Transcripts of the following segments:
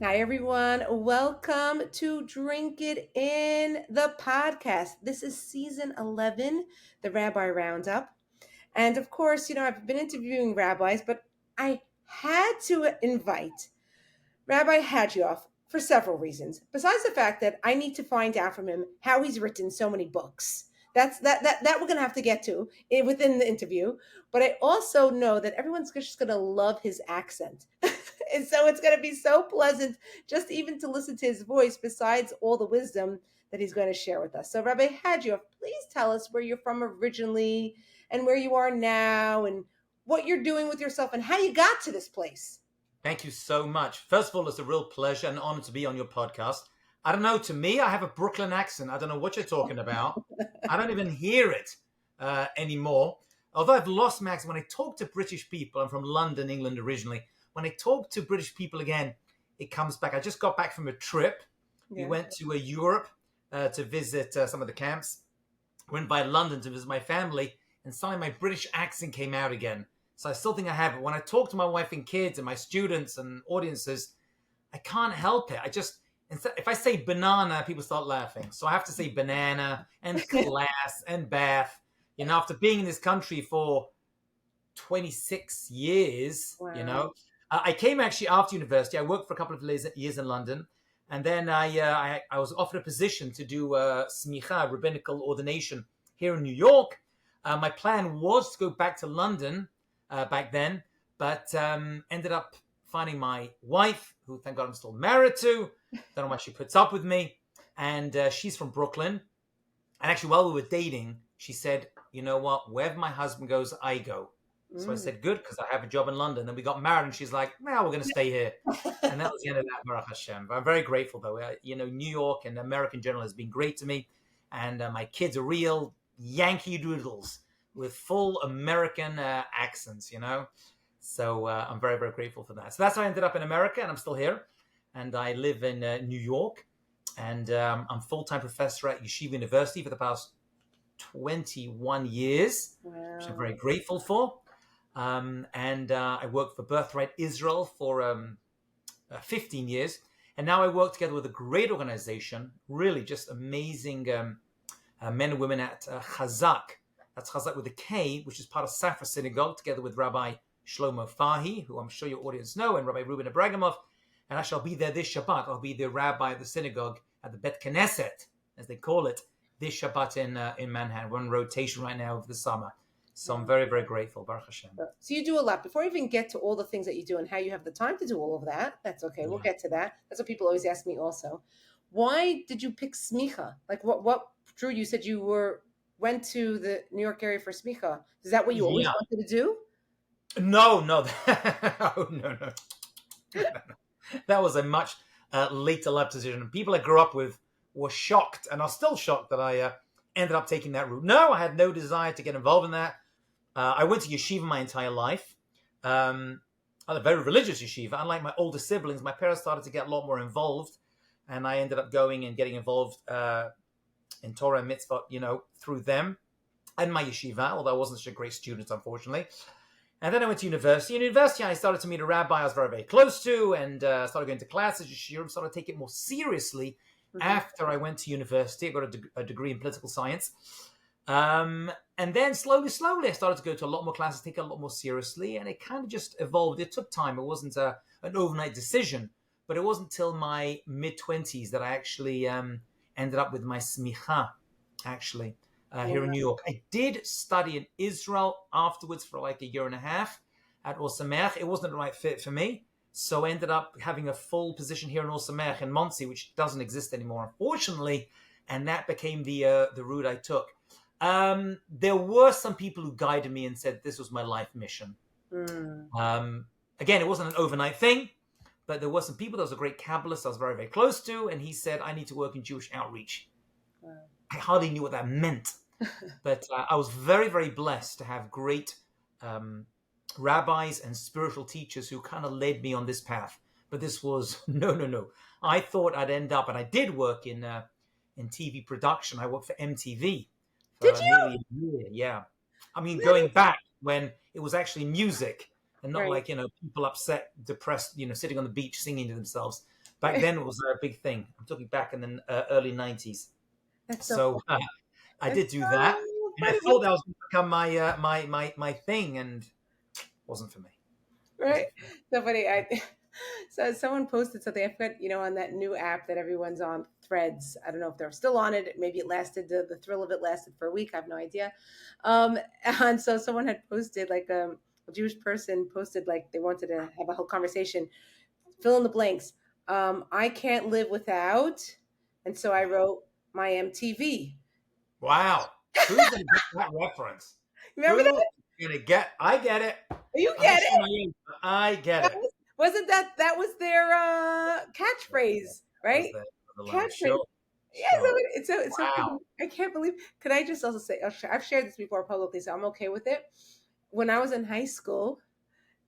Hi, everyone. Welcome to Drink It In, the podcast. This is season 11, the Rabbi Roundup. And of course, I've been interviewing rabbis, but I had to invite Rabbi Hajioff for several reasons. Besides the fact that I need to find out from him how he's written so many books. That we're gonna have to get to within the interview. But I also know that everyone's just gonna love his accent. And so it's gonna be so pleasant just even to listen to his voice, besides all the wisdom that he's going to share with us. So Rabbi Hajioff, please tell us where you're from originally and where you are now and what you're doing with yourself and how you got to this place. Thank you so much. First of all, it's a real pleasure and honor to be on your podcast. I don't know, to me, I have a Brooklyn accent. I don't know what you're talking about. I don't even hear it anymore. Although I've lost my accent, when I talk to British people, I'm from London, England originally. When I talk to British people again, it comes back. I just got back from a trip. We went to Europe to visit some of the camps. Went by London to visit my family, and suddenly my British accent came out again. So I still think I have it. When I talk to my wife and kids and my students and audiences, I can't help it. If I say banana, people start laughing. So I have to say banana and class and bath. After being in this country for 26 years, Wow. I came actually after university. I worked for a couple of years in London. And then I was offered a position to do Smicha, rabbinical ordination here in New York. My plan was to go back to London back then, but ended up finding my wife, who thank God I'm still married to. Don't know why she puts up with me. And she's from Brooklyn. And actually, while we were dating, she said, you know what, wherever my husband goes, I go. So I said, good, because I have a job in London. Then we got married, and she's like, well, we're going to stay here. And that was the end of that, Baruch Hashem. But I'm very grateful, though. New York and America in general has been great to me. And my kids are real Yankee Doodles with full American accents. So I'm very, very grateful for that. So that's how I ended up in America, and I'm still here. And I live in New York. And I'm full-time professor at Yeshiva University for the past 21 years, Wow. which I'm very grateful for. And I worked for Birthright Israel for 15 years. And now I work together with a great organization, really just amazing men and women at Chazak. That's Chazak with a K, which is part of Safra Synagogue, together with Rabbi Shlomo Fahi, who I'm sure your audience know, and Rabbi Reuben Abragamov. And I shall be there this Shabbat. I'll be the rabbi of the synagogue at the Bet Knesset, as they call it, this Shabbat in Manhattan. We're on rotation right now over the summer. So I'm very, very grateful, Baruch Hashem. So you do a lot. Before I even get to all the things that you do and how you have the time to do all of that, that's okay. We'll get to that. That's what people always ask me also. Why did you pick Smicha? Like what drew you? Said you went to the New York area for Smicha. Is that what you always wanted to do? No, no. Oh, no. That was a much later life decision. People I grew up with were shocked, and are still shocked that I ended up taking that route. No, I had no desire to get involved in that. I went to yeshiva my entire life. I had a very religious yeshiva. Unlike my older siblings, my parents started to get a lot more involved, and I ended up going and getting involved in Torah and mitzvot, through them and my yeshiva, although I wasn't such a great student, unfortunately. And then I went to university. In university, I started to meet a rabbi I was very, very close to, and started going to classes, yeshiva, started to take it more seriously after I went to university. I got a degree in political science. And then slowly, I started to go to a lot more classes, take it a lot more seriously, and it kind of just evolved. It took time. It wasn't an overnight decision, but it wasn't till my mid-20s that I actually ended up with my smicha, actually, here in New York. I did study in Israel afterwards for like a year and a half at Or Sameach. It wasn't the right fit for me, so I ended up having a full position here in Or Sameach in Monsey, which doesn't exist anymore, unfortunately, and that became the route I took. There were some people who guided me and said this was my life mission. Again, it wasn't an overnight thing, but there were some people. There was a great Kabbalist I was very, very close to, and he said, I need to work in Jewish outreach. I hardly knew what that meant, but I was very, very blessed to have great rabbis and spiritual teachers who kind of led me on this path. But this was, no. I thought I'd end up, and I did work in TV production. I worked for MTV. Did you? Nearly a year, yeah. I mean, going back when it was actually music and not like, people upset, depressed, sitting on the beach singing to themselves. Back then, it was a big thing. I'm talking back in the early 90s. That's so So funny. I That's did do that. so And I funny. thought that was going to become my thing, and it wasn't for me. Right? Wasn't for me. So funny. So someone posted something. I forgot, on that new app that everyone's on, Threads. I don't know if they're still on it. Maybe it lasted. The thrill of it lasted for a week. I have no idea. Um, and so someone had posted like a Jewish person posted like they wanted to have a whole conversation. Fill in the blanks. I can't live without, and so I wrote my MTV. Wow. Who's going to get that reference? Remember Who that? is going to get? I get it. You I'm not get sure it. my age, but I get it. Wasn't that was their catchphrase, That was right? the line. Catchphrase. Sure. Yeah, Sure. it's so Wow. funny. I can't believe. Could I just also say I've shared this before publicly, so I'm okay with it. When I was in high school,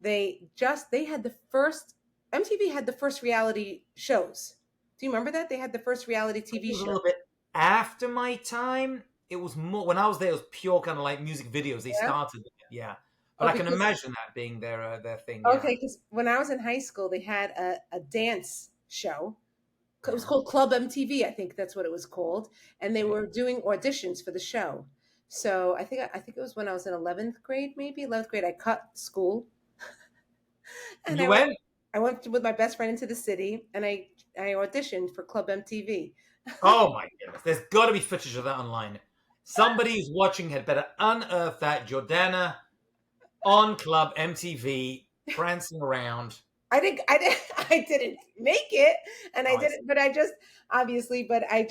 they had the first MTV had the first reality shows. Do you remember that they had the first reality It TV was a show? little bit after my time. It was more when I was there. It was pure kind of like music videos. They Yeah. started, yeah. But Oh, I can because imagine that being their thing. Yeah, okay, because when I was in high school, they had a dance show. It was yeah. called Club MTV, I think that's what it was called, and they Okay. were doing auditions for the show. So I think it was when I was in 11th grade, maybe 11th grade. I cut school And and you I went. went? I went with my best friend into the city, and I auditioned for Club MTV. Oh my goodness! There's got to be footage of that online. Somebody who's watching had better unearth that Jordana on Club MTV prancing around. I didn't make it, and I Oh, I didn't. But I just obviously, but I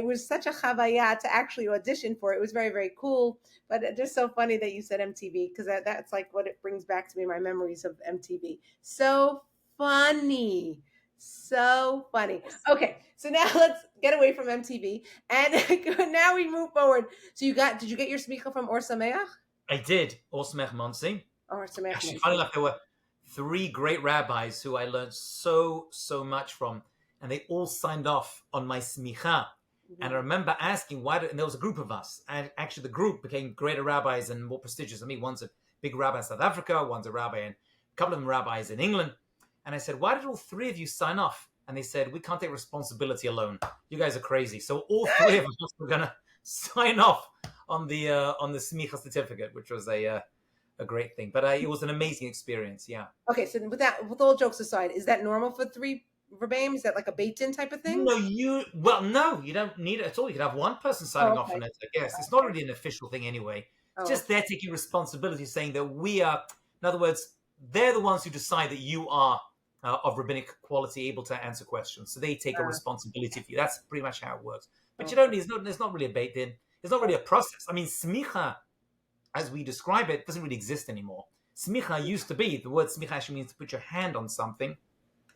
was such a chavaya to actually audition for it. It was very very cool. But it's just so funny that you said MTV because that's like what it brings back to me, my memories of MTV. So funny, so funny. Okay, so now let's get away from MTV, and now we move forward. So did you get your smicha from Or Sameach? I did. Osmech Monsi. Or Sameach Actually, funny Monsei. enough, there were three great rabbis who I learned so much from, and they all signed off on my smicha. And I Mhm. remember asking why, and there was a group of us, and actually the group became greater rabbis and more prestigious than me. One's a big rabbi in South Africa, one's a rabbi, and a couple of them rabbis in England. And I said, why did all three of you sign off? And they said, we can't take responsibility alone. You guys are crazy. So all three of us were going to sign off on the smicha certificate, which was a great thing. But it was an amazing experience. Yeah. Okay, so with all jokes aside, is that normal for three verbatim? Is that like a bait-in type of thing? No, no, you don't need it at all. You could have one person Oh, signing off okay. on it, I guess. It's not really an official thing anyway. It's Oh, just they're taking responsibility, saying that we are, in other words, they're the ones who decide that you are of rabbinic quality, able to answer questions. So they take a responsibility for you. That's pretty much how it works. But you okay. don't need, there's not really a bait in. There's not really a process. I mean, smicha, as we describe it, doesn't really exist anymore. Smicha used to be, the word smicha actually means to put your hand on something,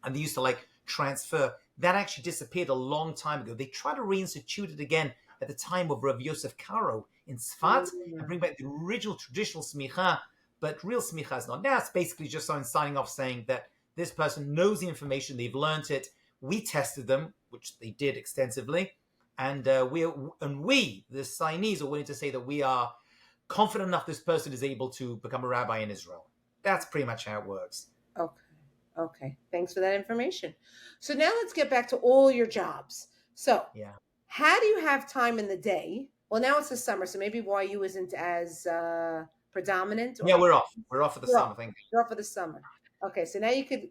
and they used to like transfer. That actually disappeared a long time ago. They tried to reinstitute it again at the time of Rav Yosef Karo in Sfat and bring back the original traditional smicha, but real smicha is not. Now it's basically just someone signing off saying that this person knows the information, they've learned it, we tested them, which they did extensively, and we, the signees, are willing to say that we are confident enough this person is able to become a rabbi in Israel. That's pretty much how it works. Okay. Okay. Thanks for that information. So now let's get back to all your jobs. So, Yeah. how do you have time in the day? Well, now it's the summer, so maybe YU isn't as predominant Yeah, or we're off. We're off for the you're off. summer. Thank You're off for the summer. Okay, so now you could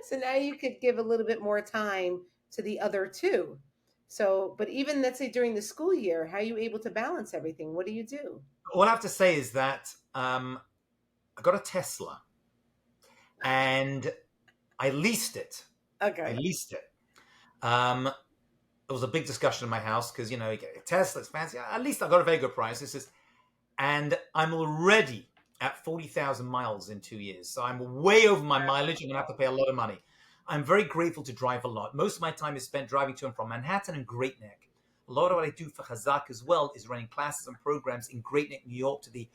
so now you could give a little bit more time to the other two. So, but even let's say during the school year, how are you able to balance everything? What do you do? All I have to say is that I got a Tesla and I leased it. I Okay. leased it. It was a big discussion in my house because, you know, you get a Tesla, it's fancy. At least I got a very good price. And I'm already at 40,000 miles in 2 years. So I'm way over my mileage and I'm going to have to pay a lot of money. I'm very grateful to drive a lot. Most of my time is spent driving to and from Manhattan and Great Neck. A lot of what I do for Chazak as well is running classes and programs in Great Neck, New York, to the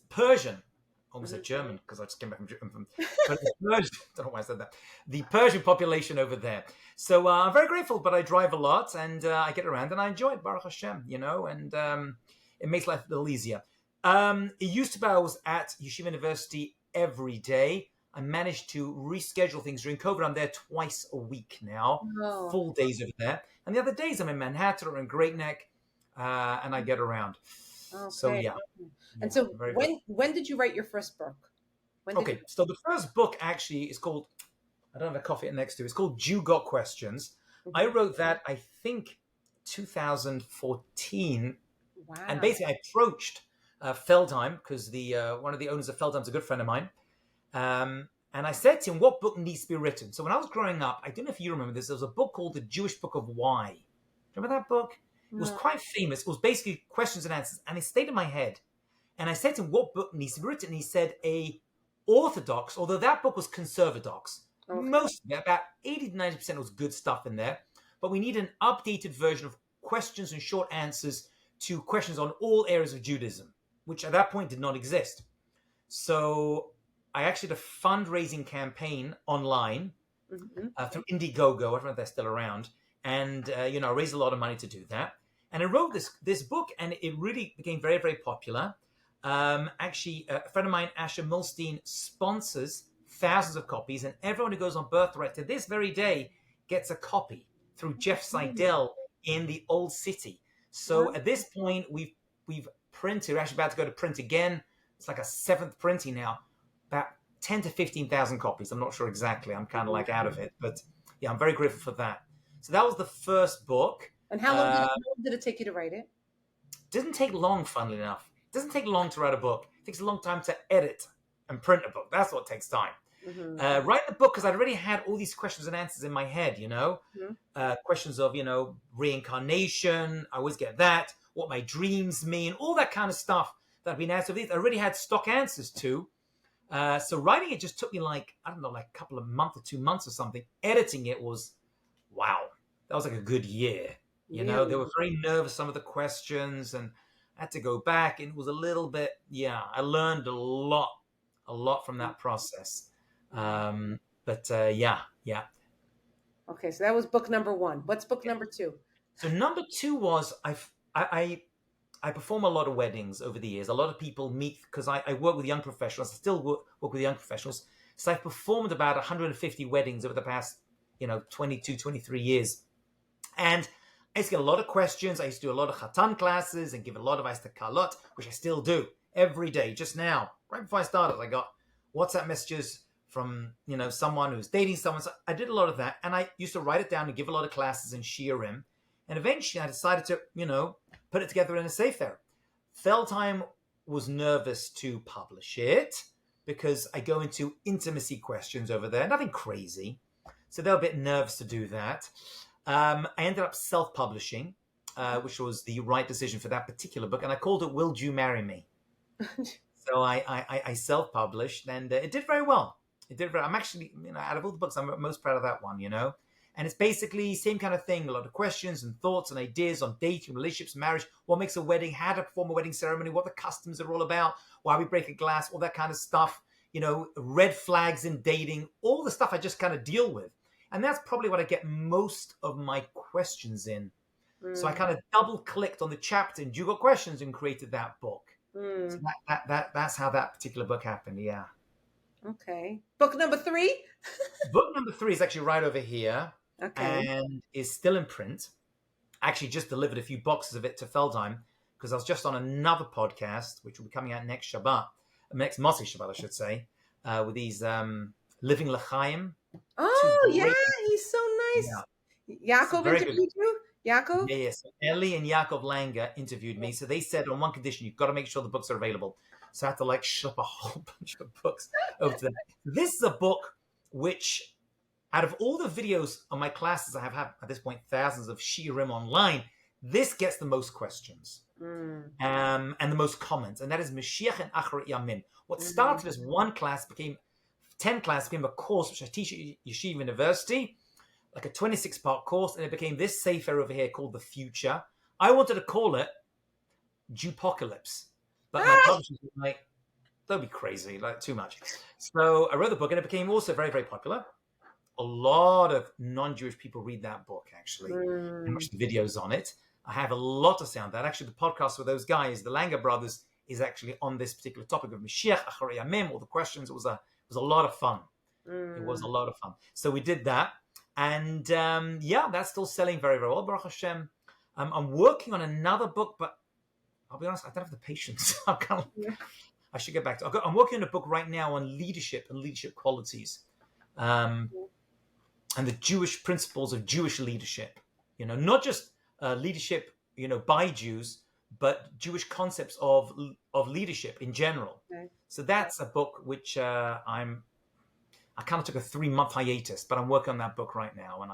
Persian, almost said German because I just came back from but the Persian, I don't know why I said that. The Persian population over there. So I'm very grateful, but I drive a lot and I get around and I enjoy it, Baruch Hashem, you know, and it makes life a little easier. It used to be I was at Yeshiva University every day. I managed to reschedule things during COVID. I'm there twice a week now, Oh, full days over there. And the other days I'm in Manhattan or in Great Neck, and I get around. So okay. yeah, And yeah, so very, very. when did you write your first book? When did you? Okay, so the first book actually is called, I don't have a copy next to it. It's called Jew Got Questions. I Mhm. wrote that, I think, 2014. And Wow. basically I approached Feldheim, because the one of the owners of Feldheim is a good friend of mine. And I said to him, what book needs to be written? So when I was growing up, I don't know if you remember this, there was a book called The Jewish Book of Why. Remember that book? It was No. quite famous. It was basically questions and answers. And it stayed in my head. And I said to him, what book needs to be written? And he said, a orthodox, although that book was conservadox. Okay. Most of it, about 80 to 90% was good stuff in there. But we need an updated version of questions and short answers to questions on all areas of Judaism, which at that point did not exist. So I actually did a fundraising campaign online through Indiegogo. I don't know if they're still around. And, I raised a lot of money to do that. And I wrote this book, and it really became very, very popular. Actually, a friend of mine, Asher Milstein, sponsors thousands of copies, and everyone who goes on Birthright to this very day gets a copy through Jeff Seidel in the Old City. So at this point, we've printed, we're actually about to go to print again. It's like a seventh printing now, about 10 to 15,000 copies. I'm not sure exactly. I'm kind of like out of it, but yeah, I'm very grateful for that. So that was the first book. And how long did it take you to write it? Didn't take long, funnily enough. It doesn't take long to write a book. It takes a long time to edit and print a book. That's what takes time. Writing the book, because I'd already had all these questions and answers in my head, questions of, reincarnation. I always get that. What my dreams mean, all that kind of stuff that I've been asked of these. I already had stock answers to. So writing it just took me like a couple of months or 2 months or something. Editing it was, wow, that was like a good year. They were very nervous, some of the questions, and I had to go back. And it was a little bit, I learned a lot from that process. Yeah. Okay, so that was book number one. What's book number two? So number two was I perform a lot of weddings over the years. A lot of people meet, because I work with young professionals. I still work with young professionals. So I've performed about 150 weddings over the past, 22, 23 years. And I used to get a lot of questions. I used to do a lot of Chatan classes and give a lot of advice to Kalot, which I still do every day. Just now, right before I started, I got WhatsApp messages from, someone who's dating someone. So I did a lot of that. And I used to write it down and give a lot of classes in Shiurim. And eventually I decided to, put it together in a sefer. Feldheim was nervous to publish it because I go into intimacy questions over there. Nothing crazy. So they were a bit nervous to do that. I ended up self-publishing, which was the right decision for that particular book. And I called it Will You Marry Me? So I self-published, and it did very well. I'm actually, out of all the books, I'm most proud of that one, And it's basically same kind of thing. A lot of questions and thoughts and ideas on dating, relationships, marriage, what makes a wedding, how to perform a wedding ceremony, what the customs are all about, why we break a glass, all that kind of stuff. Red flags in dating, all the stuff I just kind of deal with. And that's probably what I get most of my questions in. So I kind of double-clicked on the chapter in You Got Questions and created that book. So that's how that particular book happened, yeah. Okay. Book number three? Book number 3 is actually right over here. Okay. And is still in print. I actually just delivered a few boxes of it to Feldheim because I was just on another podcast, which will be coming out next Motzei Shabbat, I should say, with these Living L'chaim. Oh, yeah, he's so nice. Yeah. Yaakov interviewed you? Yaakov? Yes. Ellie and Yaakov Langer interviewed me. So they said on one condition, you've got to make sure the books are available. So I had to schlep a whole bunch of books over to them. This is a book which, out of all the videos on my classes, I have had at this point thousands of shiurim online, this gets the most questions and the most comments. And that is Mashiach and Acharei Yamin. What started as one class became 10 classes, became a course which I teach at Yeshiva University, like a 26-part course, and it became this sefer over here called The Future. I wanted to call it Jewpocalypse, but my publishers were like, don't be crazy, too much. So I wrote the book, and it became also very, very popular. A lot of non-Jewish people read that book, actually, and watch the videos on it. I have a lot to say on that. Actually, the podcast with those guys, the Langer brothers, is actually on this particular topic of Mashiach, Acharei Yamim, all the questions. It was a lot of fun. It was a lot of fun. So we did that. And that's still selling very, very well, Baruch Hashem. I'm working on another book, but I'll be honest, I don't have the patience. I should get back to. I'm working on a book right now on leadership and leadership qualities, and the Jewish principles of Jewish leadership. Not just leadership, by Jews, but Jewish concepts of leadership in general. Okay. So that's a book which I kind of took a 3-month hiatus, but I'm working on that book right now. And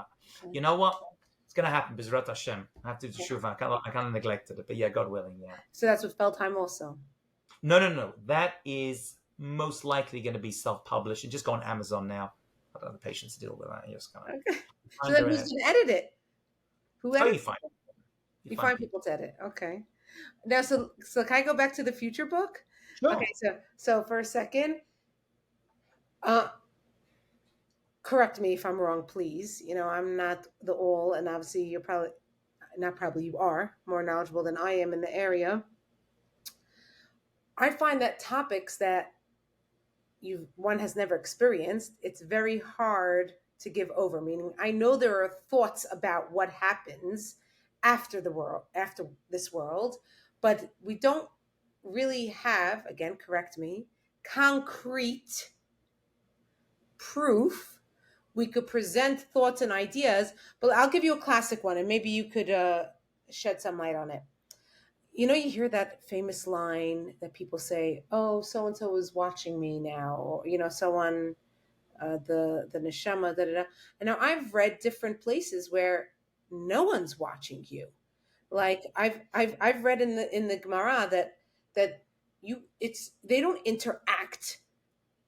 you know what? It's going to happen. B'ezrat Hashem. I have to do Shuvah. I kind of neglected it, but yeah, God willing, yeah. So that's with Feldheim also? No. That is most likely going to be self-published. And just go on Amazon now. I don't have the patience to deal with that. You just kind of okay. So then who's going to edit it? Who edits? You find it. You find people to edit. Okay. Now, so can I go back to the future book? Sure. Okay, so for a second, correct me if I'm wrong, please. I'm not the all, and obviously you're you are more knowledgeable than I am in the area. I find that topics that one has never experienced, it's very hard to give over. Meaning, I know there are thoughts about what happens after this world, but we don't really have, again, correct me, concrete proof. We could present thoughts and ideas, but I'll give you a classic one, and maybe you could shed some light on it. You hear that famous line that people say, "Oh, so and so is watching me now," or so on. The neshama, da da da. And now I've read different places where no one's watching you. Like I've read in the Gemara that they don't interact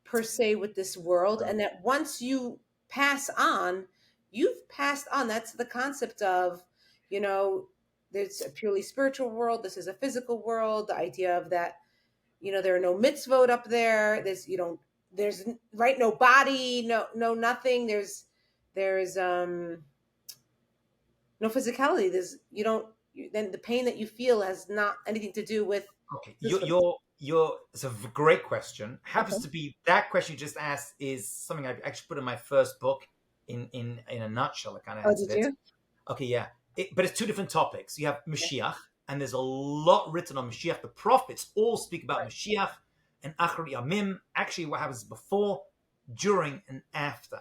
per se with this world, and that once you pass on, you've passed on. That's the concept of, there's a purely spiritual world. This is a physical world. The idea of that, there are no mitzvot up there. There's no body, no nothing. There's no physicality. Then the pain that you feel has not anything to do with. Okay, it's a great question. Happens to be that question you just asked is something I actually put in my first book in a nutshell. I kind of answered did you? It. Okay, yeah. But it's two different topics. You have Mashiach, and there's a lot written on Mashiach. The prophets all speak about Mashiach and Acharei Yamim, actually what happens before, during, and after.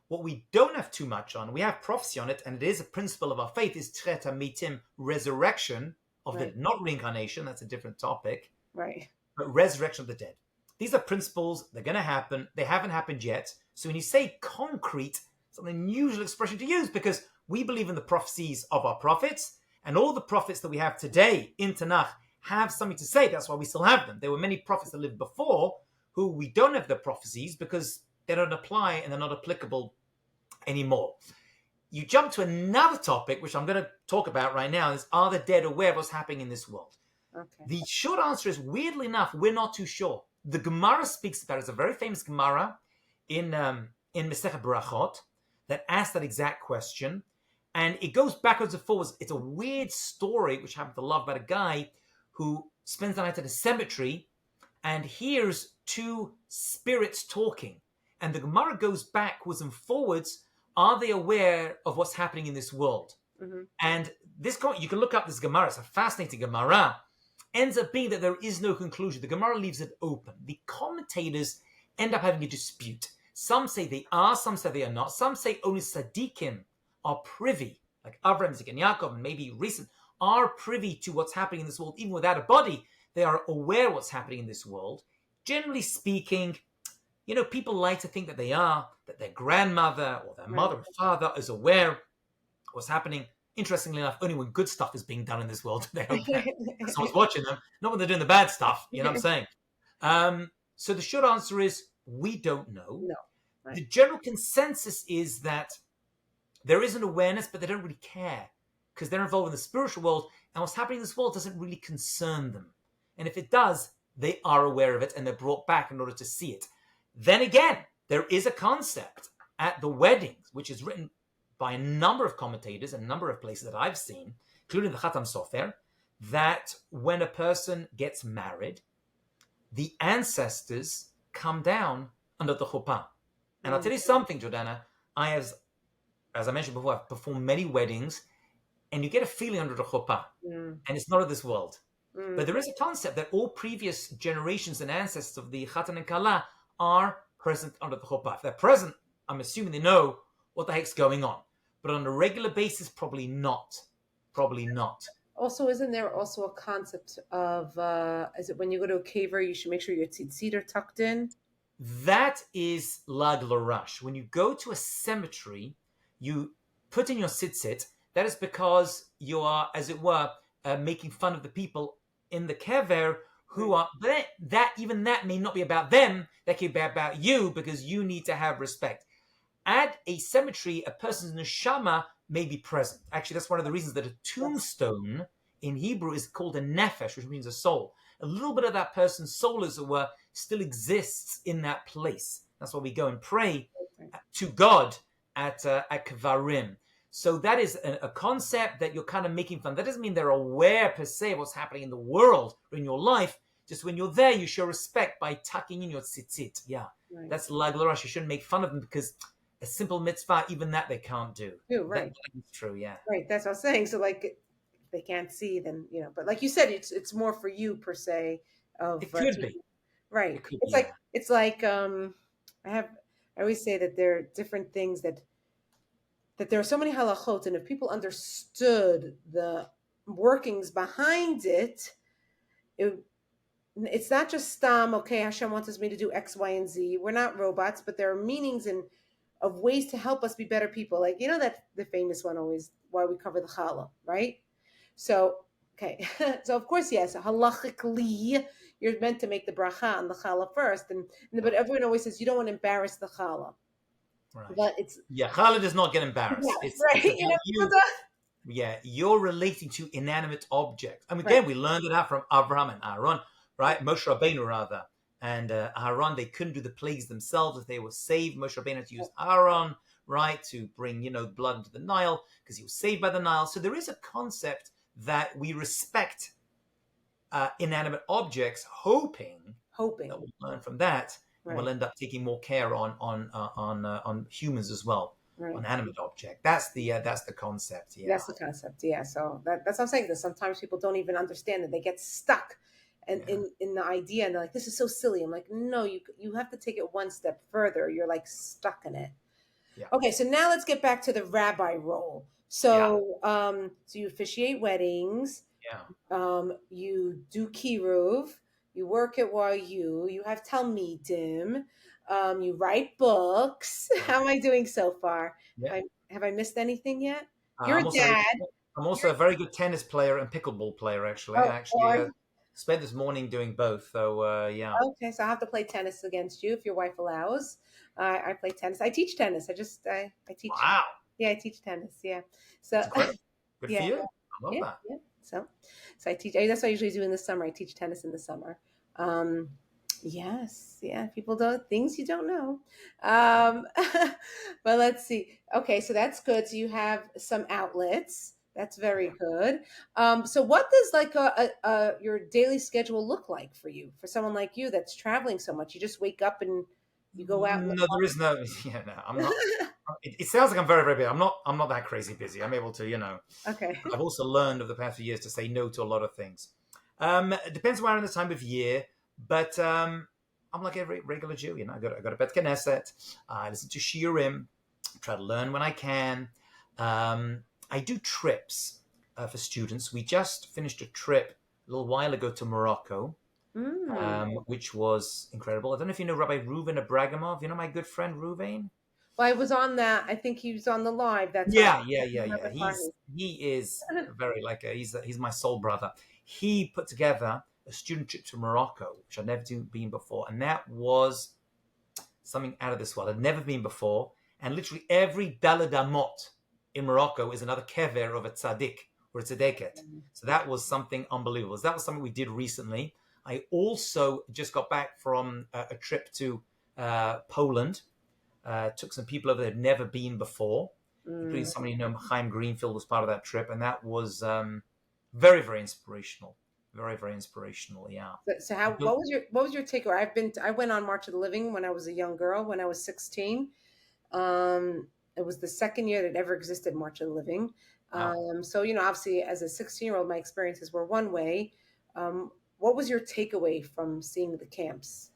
What we don't have too much on, we have prophecy on it, and it is a principle of our faith, is Tchet HaMitim, resurrection of the dead, not reincarnation, that's a different topic. Right. But resurrection of the dead. These are principles, they're going to happen, they haven't happened yet. So when you say concrete, it's an unusual expression to use because we believe in the prophecies of our prophets, and all the prophets that we have today in Tanakh have something to say. That's why we still have them. There were many prophets that lived before who we don't have the prophecies because they don't apply and they're not applicable anymore. You jump to another topic, which I'm going to talk about right now, is are the dead aware of what's happening in this world? Okay. The short answer is, weirdly enough, we're not too sure. The Gemara speaks about it. It's a very famous Gemara in Masechet Berachot that asks that exact question. And it goes backwards and forwards. It's a weird story, which happened to love, about a guy who spends the night at a cemetery and hears two spirits talking. And the Gemara goes backwards and forwards. Are they aware of what's happening in this world? Mm-hmm. And this, you can look up this Gemara. It's a fascinating Gemara. Ends up being that there is no conclusion. The Gemara leaves it open. The commentators end up having a dispute. Some say they are, some say they are not. Some say only Tzaddikim are privy, like Avraham, Isaac, and Yaakov, and maybe recent, are privy to what's happening in this world. Even without a body, they are aware what's happening in this world. Generally speaking, people like to think that they are, that their grandmother or their mother or father is aware of what's happening. Interestingly enough, only when good stuff is being done in this world, they hope that someone's watching them, not when they're doing the bad stuff. You know what I'm saying? So the short answer is, we don't know. No. Right. The general consensus is that there is an awareness, but they don't really care because they're involved in the spiritual world, and what's happening in this world doesn't really concern them. And if it does, they are aware of it and they're brought back in order to see it. Then again, there is a concept at the weddings, which is written by a number of commentators and a number of places that I've seen, including the Khatam Sofer, that when a person gets married, the ancestors come down under the chuppah. And I'll Mm. tell you something, Jordana. I have, as I mentioned before, I've performed many weddings, and you get a feeling under the chuppah, Mm. and it's not of this world. But Mm. there is a concept that all previous generations and ancestors of the Chatan and Kala are present under the chuppah. If they're present, I'm assuming they know what the heck's going on. But on a regular basis, probably not. Probably not. Also, isn't there also a concept of is it when you go to a caver, you should make sure your tzitzit are tucked in? That is lag larash. When you go to a cemetery, you put in your tzitzit. That is because you are, as it were, making fun of the people in the kever who are that. Even that may not be about them. That could be about you because you need to have respect. At a cemetery, a person's neshama may be present. Actually, that's one of the reasons that a tombstone in Hebrew is called a nefesh, which means a soul. A little bit of that person's soul, as it were, still exists in that place. That's why we go and pray to God at Kvarim. So that is a concept that you're kind of making fun. That doesn't mean they're aware per se of what's happening in the world or in your life. Just when you're there, you show respect by tucking in your tzitzit. Yeah, Right. that's lag larash. You shouldn't make fun of them because a simple mitzvah, even that they can't do. Right. That is true, yeah. Right. That's what I'm saying. So like, if they can't see, then But like you said, it's more for you per se. It could be. Right. It could It's be, like I always say that there are different things that there are so many halachot, and if people understood the workings behind it, it's not just stam. Okay, Hashem wants me to do X, Y, and Z. We're not robots, but there are meanings and of ways to help us be better people. Like that the famous one always why we cover the challah, right? So okay, so of course yes, halachically you're meant to make the bracha on the challah first, but everyone always says you don't want to embarrass the challah. Right. But it's Challah does not get embarrassed. It's right. you. Yeah, you're relating to inanimate objects. I mean, again, we learned it out from Abraham and Aaron, right? Moshe Rabbeinu, rather. And Aaron, they couldn't do the plagues themselves if they were saved. Moshe Rabbeinu had to use Aaron, right, to bring, blood into the Nile because he was saved by the Nile. So there is a concept that we respect inanimate objects, hoping that we'll learn from that. Right. And we'll end up taking more care on humans as well. Right. On animate object. That's the concept. Yeah. That's the concept. Yeah. So that's what I'm saying. That sometimes people don't even understand that they get stuck in the idea and they're like, this is so silly. I'm like, no, you have to take it one step further. You're like stuck in it. Yeah. Okay, so now let's get back to the rabbi role. So so you officiate weddings. Yeah. You do kiruv. You work at YU. You have talmidim. You write books. How am I doing so far? Yeah. Have I missed anything yet? You're a dad. I'm also a very good tennis player and pickleball player, actually. I spent this morning doing both, so yeah. Okay, so I'll have to play tennis against you if your wife allows. I play tennis. I teach tennis. I teach. Wow. Yeah, I teach tennis. Yeah. So good for you. I love that. Yeah. So I teach. That's what I usually do in the summer. I teach tennis in the summer. Yes, yeah, people don't things you don't know. But let's see. Okay, so that's good. So you have some outlets. That's very good. So what does like your daily schedule look like for you? For someone like you that's traveling so much, you just wake up and you go out. No, there is no. Yeah, no, I'm not. It sounds like I'm very, very busy. I'm not that crazy busy. I'm able to, Okay. I've also learned over the past few years to say no to a lot of things. It depends where in the time of year, but I'm like every regular Jew. I go to Bet Knesset. I listen to Shiurim. Try to learn when I can. I do trips for students. We just finished a trip a little while ago to Morocco, which was incredible. I don't know if you know Rabbi Reuven Abragamov. You know my good friend Reuven? Well, I was on that. I think he was on the live. That's yeah. He is very he's my soul brother. He put together a student trip to Morocco, which I'd never been before, and that was something out of this world. I'd never been before, and literally every Daled Amot in Morocco is another kever of a tzaddik or a tzaddiket. So that was something unbelievable. So that was something we did recently. I also just got back from a trip to Poland. Took some people over that had never been before, including somebody Chaim Greenfield was part of that trip, and that was very, very inspirational. Very, very inspirational. Yeah. So how what was your takeaway? I went on March of the Living when I was a young girl, when I was 16. It was the second year that ever existed March of the Living. Wow. So obviously as a 16-year-old, my experiences were one way. What was your takeaway from seeing the camps?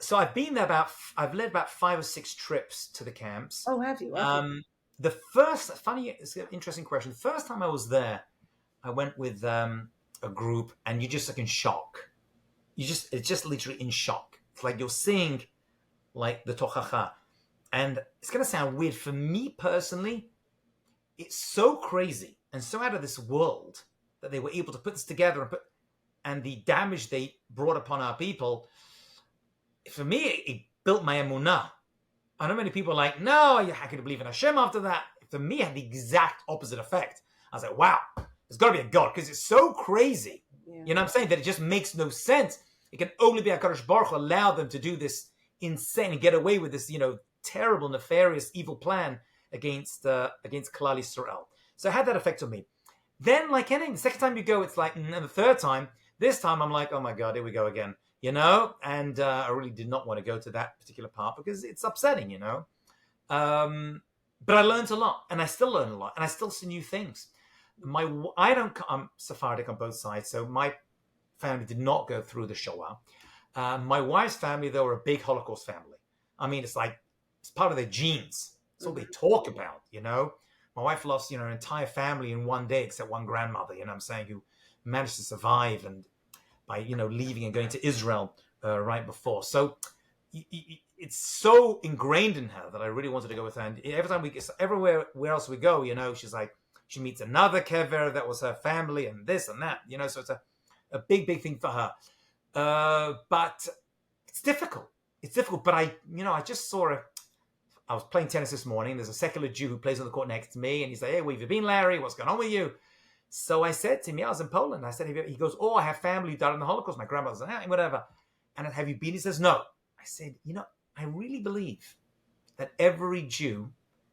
So I've led about 5 or 6 trips to the camps. Oh, have you? Okay. The first, funny, it's an interesting question. The first time I was there, I went with a group, and you're just like in shock. It's just literally in shock. It's like you're seeing like the tochacha. And it's going to sound weird. For me personally, it's so crazy and so out of this world that they were able to put this together and the damage they brought upon our people. For me, it built my emunah. I know many people are like, no, how can you believe in Hashem after that? For me, it had the exact opposite effect. I was like, wow, there's got to be a God, because it's so crazy. Yeah. You know what I'm saying? That it just makes no sense. It can only be HaKadosh Baruch Hu allow them to do this insane and get away with this, terrible, nefarious, evil plan against Klal Yisrael. So it had that effect on me. Then, like anything, the second time you go, it's like, and the third time, this time I'm like, oh my God, here we go again. And I really did not want to go to that particular part because it's upsetting, But I learned a lot, and I still learn a lot, and I still see new things. I'm Sephardic on both sides, so my family did not go through the Shoah. My wife's family, they were a big Holocaust family. I mean, it's part of their genes. It's all they talk about, My wife lost, her entire family in one day, except one grandmother, I'm saying, who managed to survive and by leaving and going to Israel right before. So it's so ingrained in her that I really wanted to go with her. And every time everywhere else we go, she's like, she meets another kever that was her family and this and that, So it's a big, big thing for her. But it's difficult. It's difficult. But I just saw I was playing tennis this morning. There's a secular Jew who plays on the court next to me, and he's like, "Hey, where have you been, Larry? What's going on with you?" So I said to him, "Yeah, I was in Poland." I said, he goes, "Oh, I have family who died in the Holocaust. My grandmother's whatever." And have you been? He says, "No." I said, I really believe that every Jew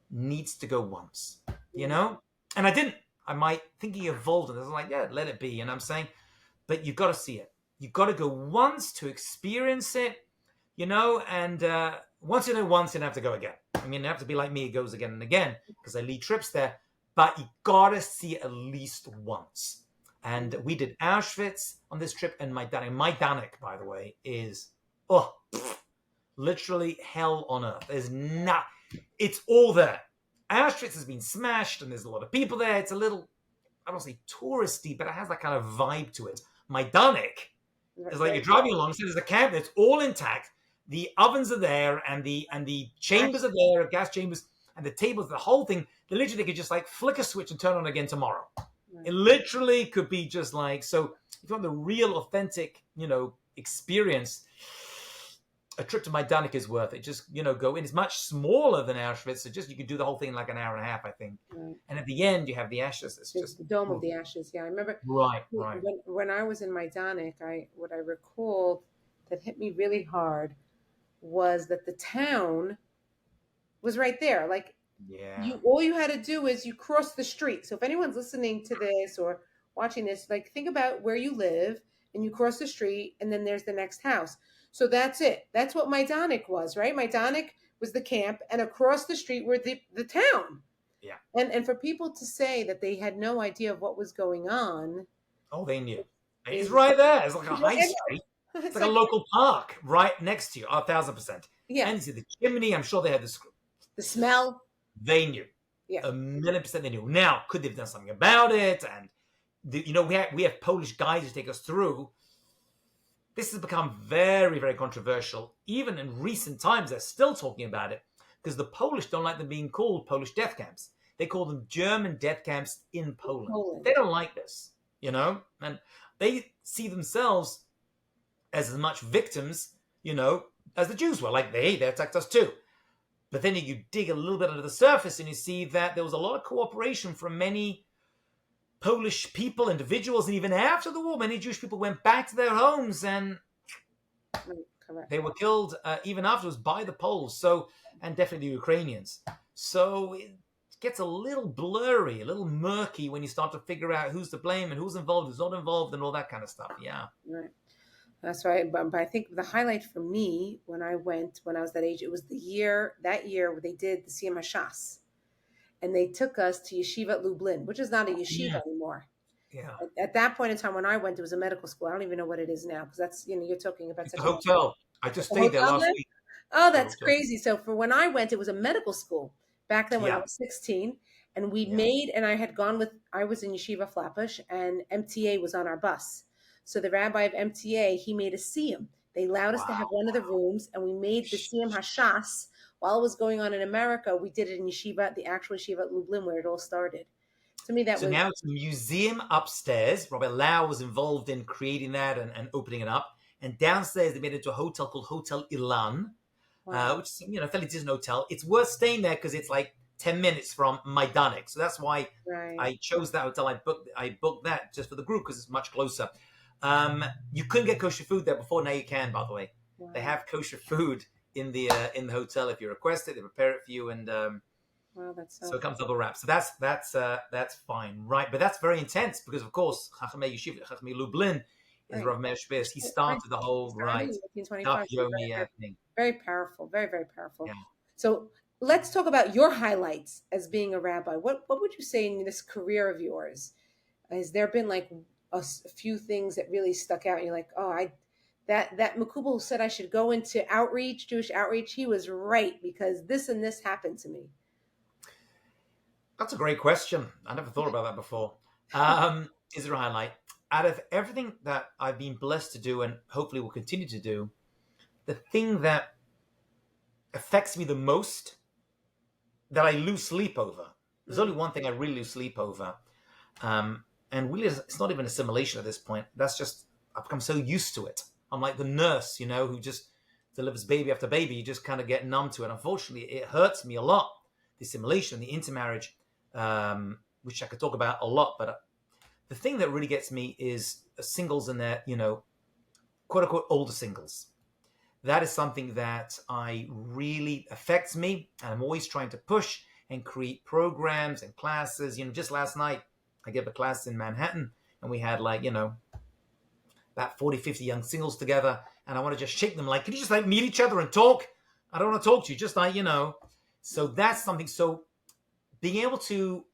needs to go once, And I didn't. My thinking evolved, and I was like, "Yeah, let it be." And I'm saying, but you've got to see it. You've got to go once to experience it, and once you don't have to go again. I mean, you have to be like me, it goes again and again, because I lead trips there. But you gotta see it at least once. And we did Auschwitz on this trip, and Majdanek. Majdanek, by the way, is literally hell on earth. It's all there. Auschwitz has been smashed, and there's a lot of people there. It's a little, I don't say touristy, but it has that kind of vibe to it. Majdanek is like you're driving along, so there's a camp that's all intact. The ovens are there, and the chambers are there, gas chambers, and the tables, the whole thing. They could just like flick a switch and turn on again tomorrow. Right. It literally could be just like, so if you want the real authentic, experience, a trip to Majdanek is worth it. Just, go in. It's much smaller than Auschwitz, so just you can do the whole thing in like an hour and a half, I think. Right. And at the end, you have the ashes. It's just the Dome of the Ashes. Yeah, I remember. Right. When I was in Majdanek, what I recalled that hit me really hard was that the town was right there. Like, all you had to do is you cross the street. So if anyone's listening to this or watching this, like, think about where you live, and you cross the street, and then there's the next house. So that's it. That's what Majdanek was, right? Majdanek was the camp, and across the street were the town. Yeah. And for people to say that they had no idea of what was going on. Oh, they knew. It's right there. It's like a high street. It's like a local park right next to you. 1,000%. Yeah. And you see the chimney. I'm sure they had the smell. They knew. Yeah. 1,000,000% they knew. Now, could they have done something about it? And we have Polish guys who take us through. This has become very, very controversial. Even in recent times, they're still talking about it because the Polish don't like them being called Polish death camps. They call them German death camps in Poland. They don't like this, and they see themselves as much victims, as the Jews were. Like they attacked us too. But then you dig a little bit under the surface and you see that there was a lot of cooperation from many Polish people, individuals, and even after the war, many Jewish people went back to their homes and they were killed even afterwards by the Poles. So, and definitely the Ukrainians. So gets a little blurry, a little murky when you start to figure out who's to blame and who's involved, who's not involved, and all that kind of stuff. Yeah. Right. That's right. But I think the highlight for me when I went, when I was that age, it was that year where they did the Siyam HaShas. And they took us to Yeshiva Lublin, which is not a Yeah. yeshiva anymore. Yeah. At that point in time when I went, it was a medical school. I don't even know what it is now because that's, you're talking about It's a such a long time. hotel. I just A stayed there hotel last then? week. Oh, The that's hotel. crazy. So for when I went, it was a medical school back then when I Yeah. was 16. And Yeah. I had gone I was in Yeshiva Flatbush and MTA was on our bus. So the rabbi of MTA, he made a siyum. They allowed us to have Wow. one of the rooms and we made the siyum hashas. While it was going on in America, we did it in Yeshiva, the actual Yeshiva at Lublin where it all started. To me, that So was now it's a museum upstairs. Rabbi Lau was involved in creating that and opening it up. And downstairs, they made it into a hotel called Hotel Ilan, wow. which is, a fairly decent hotel. It's worth staying there because it's like 10 minutes from Majdanek. So that's why Right. I chose that hotel. I booked that just for the group because it's much closer. You couldn't get kosher food there before. Now you can, by the way. Wow. They have kosher food in the hotel if you request it. They prepare it for you, and Wow, that's so it comes double wrapped. So that's fine, right? But that's very intense because, of course, Chachamei Yeshiva, Chachamei Lublin is right. Rav Meir Shpis. He started the whole Started right in 1925. Daf Yomi thing. Very powerful, very, very powerful. Yeah. So let's talk about your highlights as being a rabbi. What would you say in this career of yours? Has there been like a few things that really stuck out? And you're like, oh, that Makubal who said I should go into outreach, Jewish outreach, he was right because this and this happened to me. That's a great question. I never thought about that before. Is there a highlight? Out of everything that I've been blessed to do and hopefully will continue to do, the thing that affects me the most, that I lose sleep over, there's only one thing I really lose sleep over. And really, it's not even assimilation at this point. That's just, I've become so used to it. I'm like the nurse, who just delivers baby after baby. You just kind of get numb to it. Unfortunately, it hurts me a lot. The assimilation, the intermarriage, which I could talk about a lot. But the thing that really gets me is singles and their, quote unquote, older singles. That is something that really affects me. And I'm always trying to push and create programs and classes. Just last night, I gave a class in Manhattan and we had about 40, 50 young singles together. And I want to just shake them like, can you just meet each other and talk? I don't want to talk to you. Just So that's something. So being able to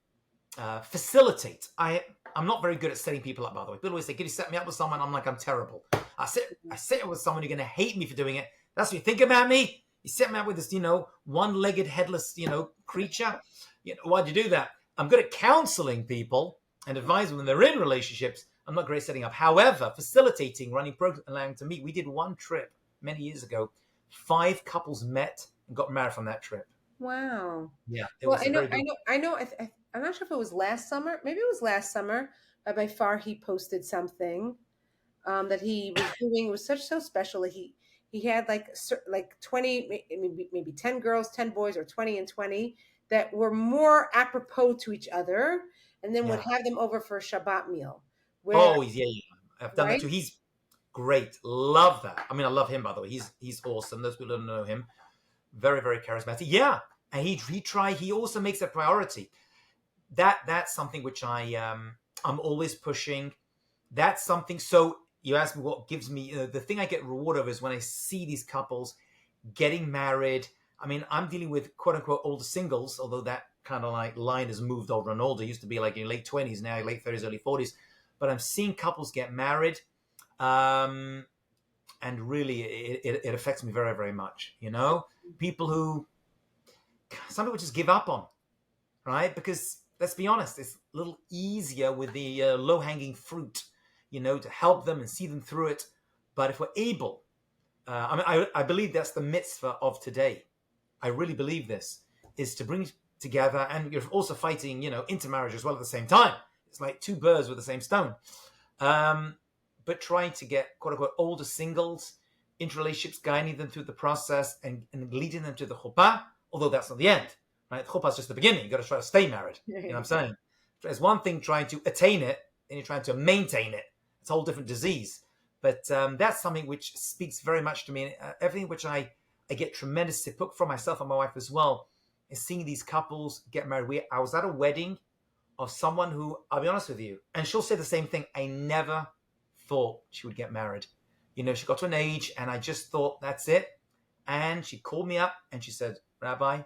facilitate. I'm not very good at setting people up, by the way. People always say, can you set me up with someone? I'm like, I'm terrible. I set up with someone, you're going to hate me for doing it. That's what you think about me? You set me up with this, one-legged, headless, creature. Why'd you do that? I'm good at counseling people and advising when they're in relationships. I'm not great at setting up. However, facilitating, running programs, allowing to meet. We did one trip many years ago. 5 couples met and got married from that trip. Wow. Yeah. I'm not sure if it was last summer. Maybe it was last summer. By far, he posted something that he was doing. It was so special. He had like 20, maybe 10 girls, 10 boys, or 20 and 20 that were more apropos to each other, and then would have them over for a Shabbat meal. Yeah. I've done that too. Right? He's great. Love that. I mean, I love him, by the way. He's awesome. Those people don't know him. Very, very charismatic. Yeah. And he also makes a priority. That's something which I'm always pushing. That's something. So you asked me what gives me, the thing I get reward of is when I see these couples getting married. I mean, I'm dealing with quote unquote older singles, although that kind of line has moved older and older. It used to be like in late 20s, now late 30s, early 40s. But I'm seeing couples get married. And really it affects me very, very much. People who some people just give up on, right? Because let's be honest, it's a little easier with the low-hanging fruit, to help them and see them through it. But if we're able, I believe that's the mitzvah of today. I really believe this is to bring together, and you're also fighting, intermarriage as well at the same time. It's like 2 birds with the same stone. But trying to get quote unquote older singles into relationships, guiding them through the process and leading them to the chuppah, although that's not the end, right? The chuppah is just the beginning. You got to try to stay married. You know what I'm saying? There's one thing trying to attain it, and you're trying to maintain it. It's a whole different disease. But that's something which speaks very much to me. And everything which I get tremendous support from myself and my wife as well, is seeing these couples get married. I was at a wedding of someone who, I'll be honest with you, and she'll say the same thing. I never thought she would get married. She got to an age and I just thought, that's it. And she called me up and she said, Rabbi,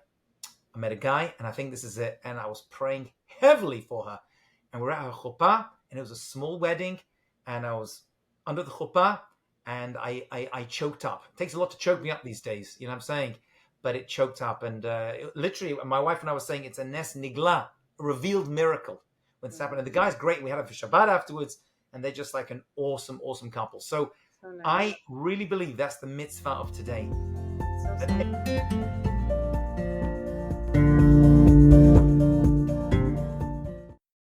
I met a guy and I think this is it. And I was praying heavily for her. And we're at her chuppah and it was a small wedding and I was under the chuppah and I choked up. It takes a lot to choke me up these days, you know what I'm saying? But it choked up and literally my wife and I were saying it's a nes nigla, a revealed miracle when it's happened. And the guy's great. We had him for Shabbat afterwards and they're just like an awesome, awesome couple. So nice. I really believe that's the mitzvah of today. So